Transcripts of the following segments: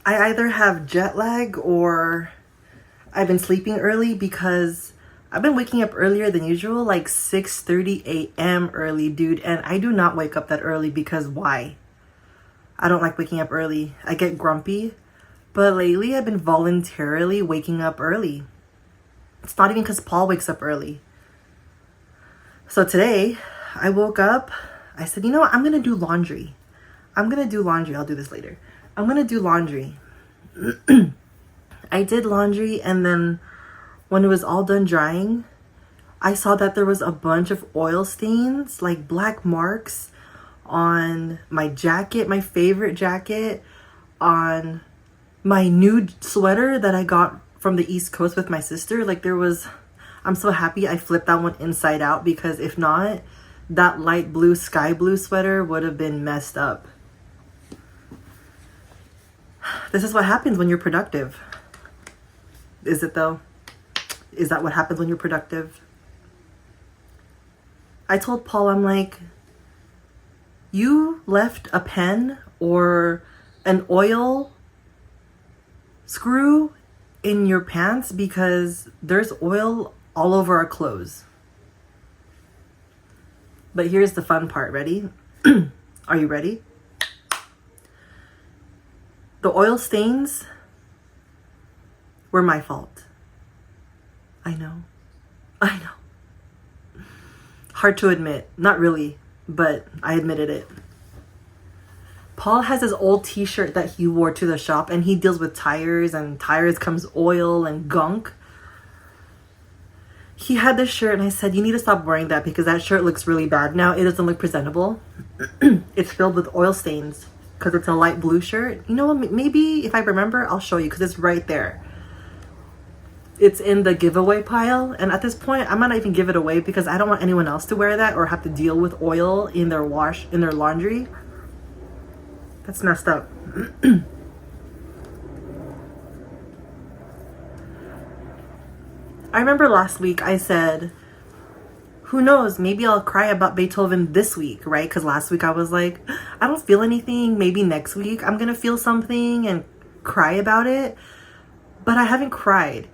I either have jet lag or I've been sleeping early because I've been waking up earlier than usual, like 6:30 a.m. early, dude. And I do not wake up that early because why? I don't like waking up early. I get grumpy. But lately I've been voluntarily waking up early. It's not even because Paul wakes up early. So today I woke up. I said, you know what? I'm going to do laundry. I'll do this later. I'm going to do laundry. I did laundry, and then when it was all done drying, I saw that there was a bunch of oil stains, like black marks on my jacket, my favorite jacket, on my nude sweater that I got from the East Coast with my sister. I'm so happy I flipped that one inside out, because if not, that light blue, sky blue sweater would have been messed up. This is what happens when you're productive. Is it though? Is that what happens when you're productive? I told Paul, I'm like, you left a pen or an oil screw in your pants because there's oil all over our clothes. But here's the fun part. Ready? Are you ready? The oil stains were my fault. I know. Hard to admit. Not really, but I admitted it. Paul has his old t-shirt that he wore to the shop, and he deals with tires, and tires comes oil and gunk. He had this shirt, and I said, you need to stop wearing that because that shirt looks really bad. Now it doesn't look presentable. It's filled with oil stains because it's a light blue shirt. You know what? Maybe if I remember, I'll show you because it's right there. It's in the giveaway pile, and at this point, I might not even give it away because I don't want anyone else to wear that or have to deal with oil in their laundry. That's messed up. I remember last week I said, who knows, maybe I'll cry about Beethoven this week, right? Because last week I was like, I don't feel anything. Maybe next week I'm going to feel something and cry about it. But I haven't cried.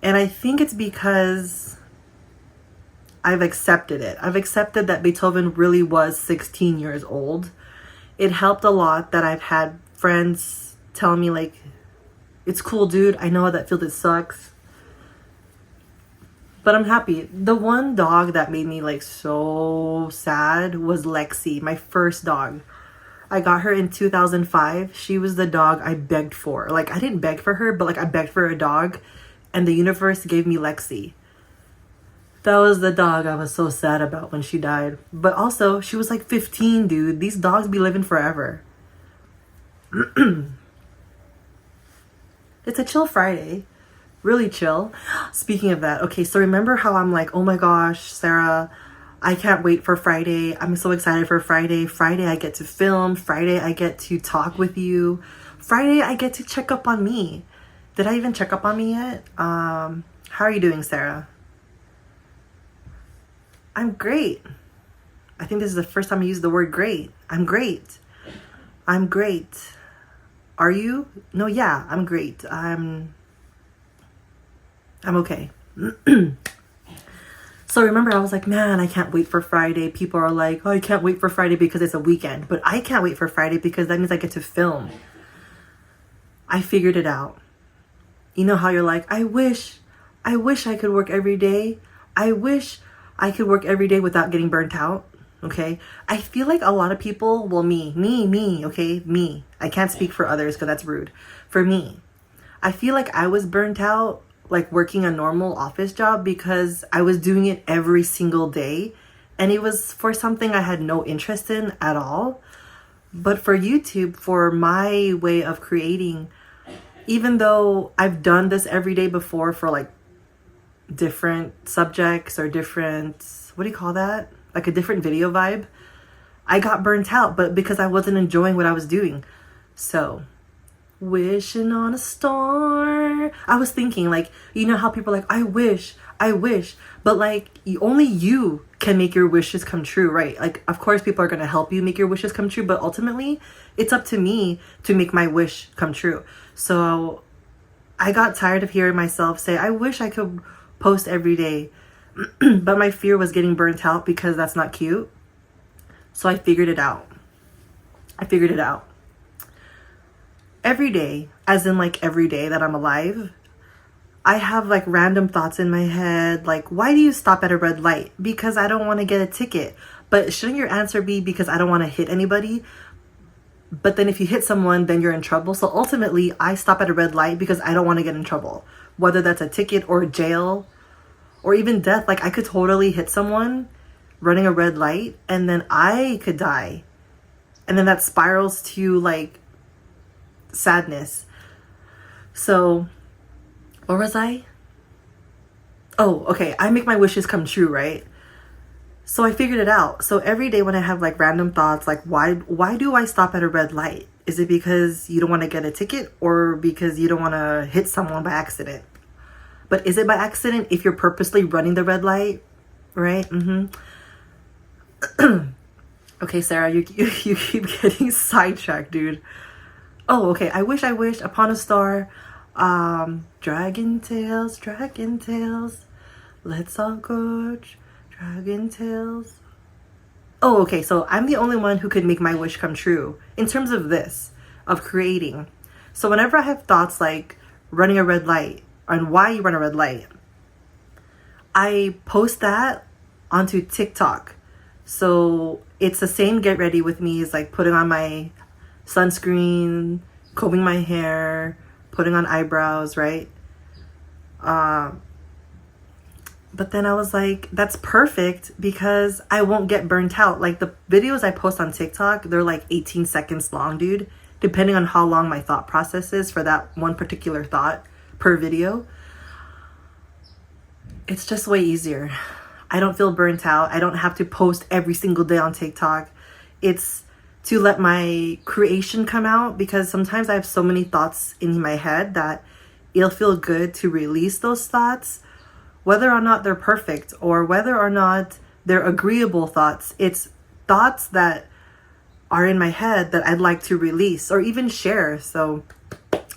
And I think it's because I've accepted it. I've accepted that Beethoven really was 16 years old. It helped a lot that I've had friends tell me, like, it's cool, dude. I know how that feels. It sucks. But I'm happy. The one dog that made me like so sad was Lexi, my first dog. I got her in 2005. She was the dog I begged for. Like, I didn't beg for her, but like I begged for a dog, and the universe gave me Lexi. That was the dog I was so sad about when she died. But also, she was like 15, dude. These dogs be living forever. It's a chill Friday. Really chill. Speaking of that, okay, so remember how I'm like, oh my gosh, Sarah, I can't wait for Friday. I'm so excited for Friday. Friday I get to film. Friday I get to talk with you. Friday I get to check up on me. Did I even check up on me yet? How are you doing, Sarah? I'm great. I think this is the first time I use the word great. I'm great. I'm great. Are you? No, yeah, I'm great. I'm okay. So remember, I was like, man, I can't wait for Friday. People are like, oh, I can't wait for Friday because it's a weekend. But I can't wait for Friday because that means I get to film. I figured it out. You know how you're like, I wish I could work every day. I wish I could work every day without getting burnt out. Okay. I feel like a lot of people, well, me, okay, me. I can't speak for others because that's rude. For me, I feel like I was burnt out like working a normal office job because I was doing it every single day, and it was for something I had no interest in at all. But for YouTube, for my way of creating, even though I've done this every day before for like different subjects or different, what do you call that? Like a different video vibe, I got burnt out, but because I wasn't enjoying what I was doing. So, wishing on a star. swear, I was thinking, like, you know how people are like, I wish, but like, only you can make your wishes come true, right? Like, of course, people are going to help you make your wishes come true, but ultimately, it's up to me to make my wish come true. So I got tired of hearing myself say, I wish I could post every day, but my fear was getting burnt out because that's not cute. So I figured it out. Every day, as in like every day that I'm alive, I have like random thoughts in my head, like, why do you stop at a red light? Because I don't want to get a ticket. But shouldn't your answer be because I don't want to hit anybody? But then if you hit someone, then you're in trouble. So ultimately, I stop at a red light because I don't want to get in trouble. Whether that's a ticket or jail or even death. Like, I could totally hit someone running a red light and then I could die. And then that spirals to like sadness. So where was I? Oh, okay. I make my wishes come true, right? So I figured it out. So every day when I have like random thoughts, like why do I stop at a red light? Is it because you don't want to get a ticket or because you don't want to hit someone by accident? But is it by accident if you're purposely running the red light? Right? Okay, Sarah, you keep getting sidetracked, dude. Oh, okay. I wish upon a star. Dragon tails, let's all go dragon tails. Oh, okay, so I'm the only one who could make my wish come true in terms of this, of creating. So whenever I have thoughts like running a red light and why you run a red light, I post that onto TikTok. So it's the same get ready with me as like putting on my sunscreen, combing my hair, putting on eyebrows, right? But then I was like, that's perfect because I won't get burnt out. Like the videos I post on TikTok, they're like 18 seconds long, dude. Depending on how long my thought process is for that one particular thought per video. It's just way easier. I don't feel burnt out. I don't have to post every single day on TikTok. It's to let my creation come out because sometimes I have so many thoughts in my head that it'll feel good to release those thoughts, whether or not they're perfect or whether or not they're agreeable thoughts. It's thoughts that are in my head that I'd like to release or even share. So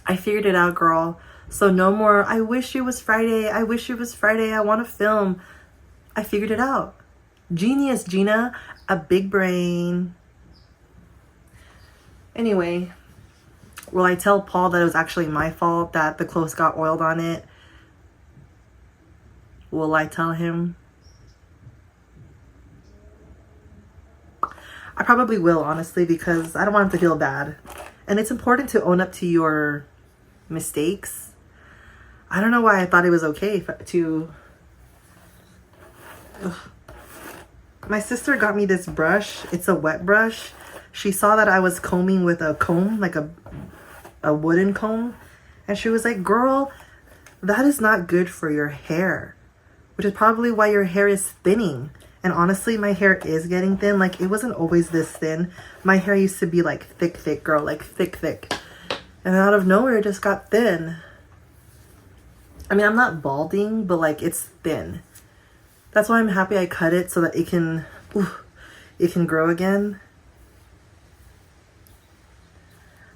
I figured it out, girl. So no more, I wish it was Friday. I want to film. I figured it out. Genius, Gina. A big brain. Anyway, will I tell Paul that it was actually my fault that the clothes got oiled on it? Will I tell him? I probably will, honestly, because I don't want him to feel bad. And it's important to own up to your mistakes. I don't know why I thought it was okay to... Ugh. My sister got me this brush. It's a wet brush. She saw that I was combing with a comb, like a wooden comb. And she was like, girl, that is not good for your hair. Which is probably why your hair is thinning. And honestly, my hair is getting thin. Like, it wasn't always this thin. My hair used to be like thick, girl. Like thick. And out of nowhere, it just got thin. I mean, I'm not balding, but like, it's thin. That's why I'm happy I cut it so that it can grow again.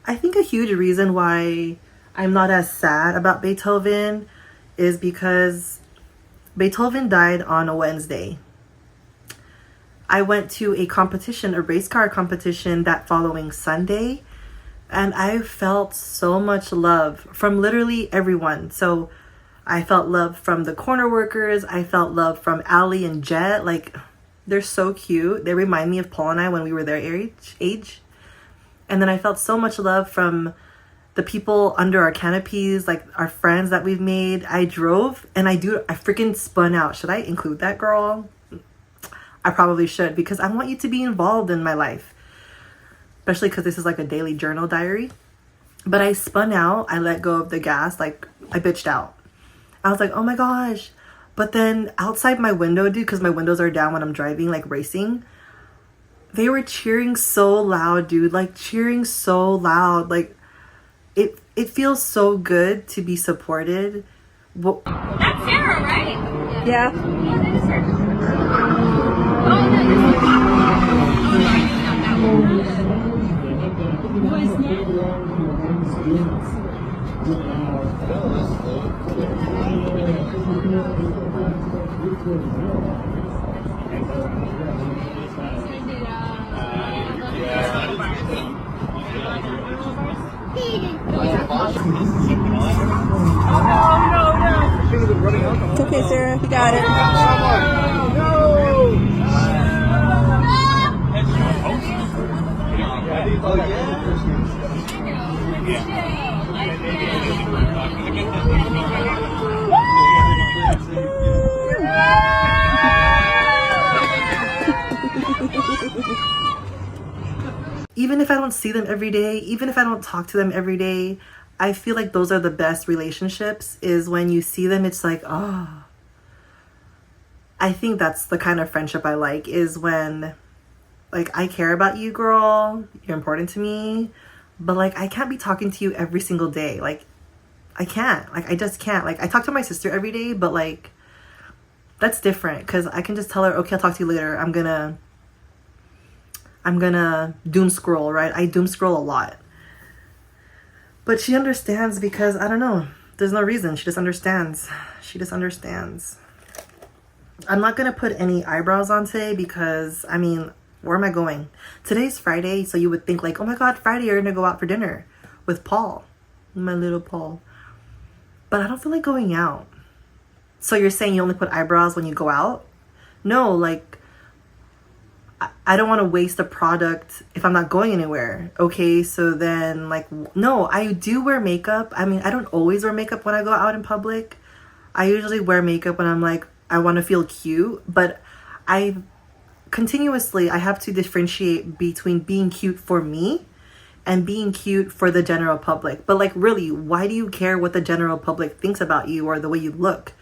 I think a huge reason why I'm not as sad about Beethoven is because Beethoven died on a Wednesday. I went to a competition, a race car competition that following Sunday, and I felt so much love from literally everyone. So I felt love from the corner workers. I felt love from Allie and Jet. Like, they're so cute. They remind me of Paul and I when we were their age. And then I felt so much love from the people under our canopies, like our friends that we've made. I drove and I freaking spun out. Should I include that, girl? I probably should, because I want you to be involved in my life. Especially because this is like a daily journal diary. But I spun out. I let go of the gas. Like, I bitched out. I was like, oh my gosh. But then outside my window, dude, because my windows are down when I'm driving, like racing, they were cheering so loud, dude. Like, cheering so loud. Like, it feels so good to be supported. That's Sarah, right? Yeah. Yeah, that is her. Oh, no, this is... Oh, no, I not that one. What is It's okay, Sarah. You got it. Even if I don't see them every day, even if I don't talk to them every day, I feel like those are the best relationships, is when you see them, it's like, oh. I think that's the kind of friendship I like, is when, like, I care about you, girl. You're important to me. But, like, I can't be talking to you every single day. Like, I can't. Like, I just can't. Like, I talk to my sister every day, but, like, that's different. Because I can just tell her, okay, I'll talk to you later. I'm gonna doom scroll, right? I doom scroll a lot. But she understands because, I don't know, there's no reason. She just understands. She just understands. I'm not going to put any eyebrows on today because, I mean, where am I going? Today's Friday, so you would think like, oh my God, Friday, you're going to go out for dinner with Paul. My little Paul. But I don't feel like going out. So you're saying you only put eyebrows when you go out? No, like, I don't want to waste a product if I'm not going anywhere. Okay, so then, like, no, I do wear makeup. I mean, I don't always wear makeup when I go out in public. I usually wear makeup when I'm like, I want to feel cute. But I have to differentiate between being cute for me and being cute for the general public. But, like, really, why do you care what the general public thinks about you or the way you look?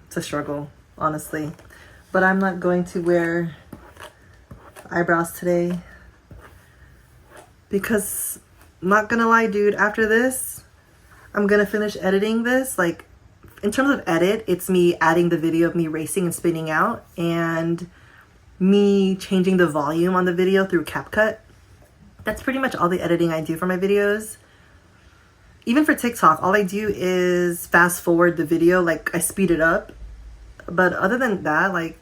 It's a struggle, honestly. But I'm not going to wear eyebrows today because, not gonna lie, dude, after this, I'm gonna finish editing this. Like, in terms of edit, it's me adding the video of me racing and spinning out and me changing the volume on the video through CapCut. That's pretty much all the editing I do for my videos. Even for TikTok, all I do is fast forward the video, like I speed it up. But other than that, like,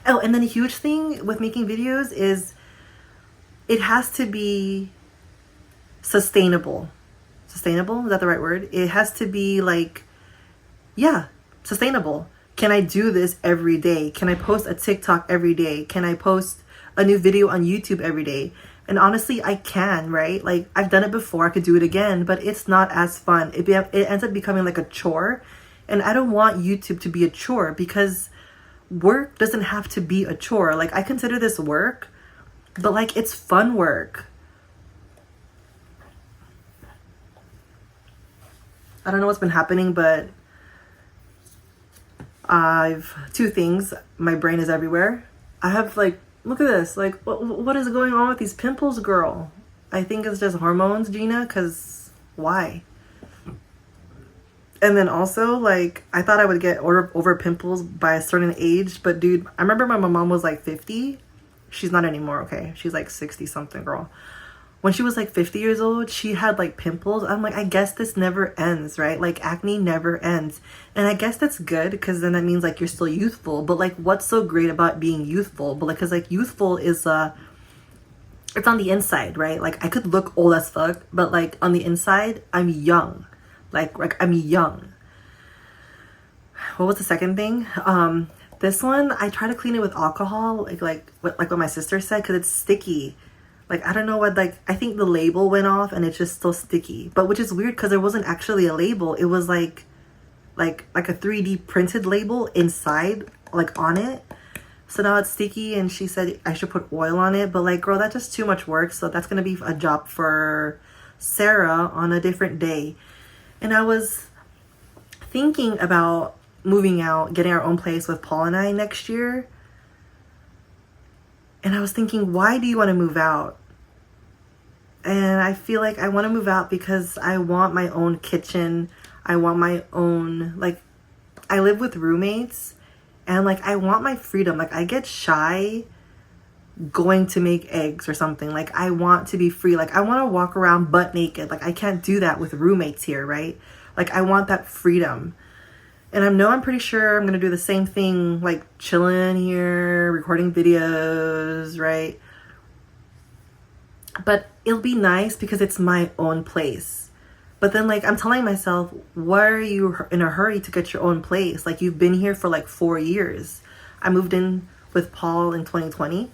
oh, and then a huge thing with making videos is it has to be sustainable. Sustainable? Is that the right word? It has to be like, yeah, sustainable. Can I do this every day? Can I post a TikTok every day? Can I post a new video on YouTube every day? And honestly, I can, right? Like, I've done it before. I could do it again, but it's not as fun. It ends up becoming like a chore. And I don't want YouTube to be a chore because work doesn't have to be a chore. Like, I consider this work, but, like, it's fun work. I don't know what's been happening, but I've two things. My brain is everywhere. I have, like, look at this. Like, what is going on with these pimples, girl? I think it's just hormones, Gina, because why? And then also, like, I thought I would get over pimples by a certain age. But, dude, I remember my mom was, like, 50. She's not anymore, okay? She's, like, 60-something, girl. When she was, like, 50 years old, she had, like, pimples. I'm like, I guess this never ends, right? Like, acne never ends. And I guess that's good because then that means, like, you're still youthful. But, like, what's so great about being youthful? But, like, because, like, youthful is, it's on the inside, right? Like, I could look old as fuck. But, like, on the inside, I'm young. Like I'm young. What was the second thing? This one, I try to clean it with alcohol, like what my sister said, because it's sticky. Like, I don't know what, like, I think the label went off and it's just still sticky. But which is weird because there wasn't actually a label. It was like a 3D printed label inside, like, on it. So now it's sticky and she said I should put oil on it. But, like, girl, that's just too much work. So that's going to be a job for Sarah on a different day. And I was thinking about moving out, getting our own place with Paul and I next year. And I was thinking, why do you want to move out? And I feel like I want to move out because I want my own kitchen. I want my own, like, I live with roommates and like I want my freedom. Like I get shy going to make eggs or something. Like I want to be free. Like I want to walk around butt naked. Like I can't do that with roommates here, right? Like I want that freedom. And I'm pretty sure I'm going to do the same thing, like chilling here, recording videos, right? But it'll be nice because it's my own place. But then like I'm telling myself, why are you in a hurry to get your own place? Like you've been here for like 4 years. I moved in with Paul in 2020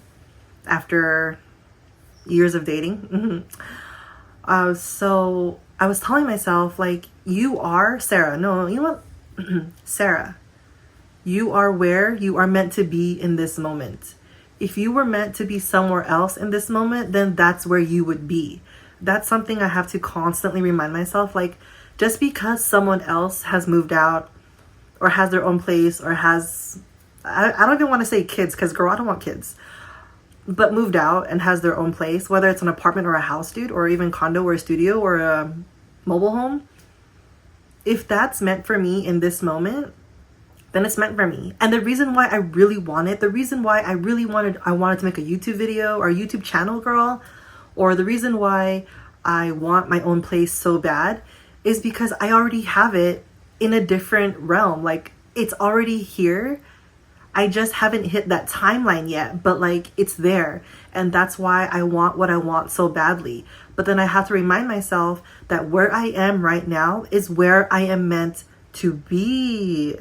after years of dating. So I was telling myself like, you are Sarah. No, you know what? Sarah, you are where you are meant to be in this moment. If you were meant to be somewhere else in this moment, then that's where you would be. That's something I have to constantly remind myself. Like, just because someone else has moved out or has their own place or has, I don't even want to say kids because, girl, I don't want kids. But moved out and has their own place, whether it's an apartment or a house, dude, or even condo or a studio or a mobile home. If that's meant for me in this moment, then it's meant for me. And the reason why I really want it, the reason why I wanted to make a YouTube video or a YouTube channel, girl, or the reason why I want my own place so bad is because I already have it in a different realm. Like it's already here. I just haven't hit that timeline yet, but like it's there. And that's why I want what I want so badly. But then I have to remind myself that where I am right now is where I am meant to be.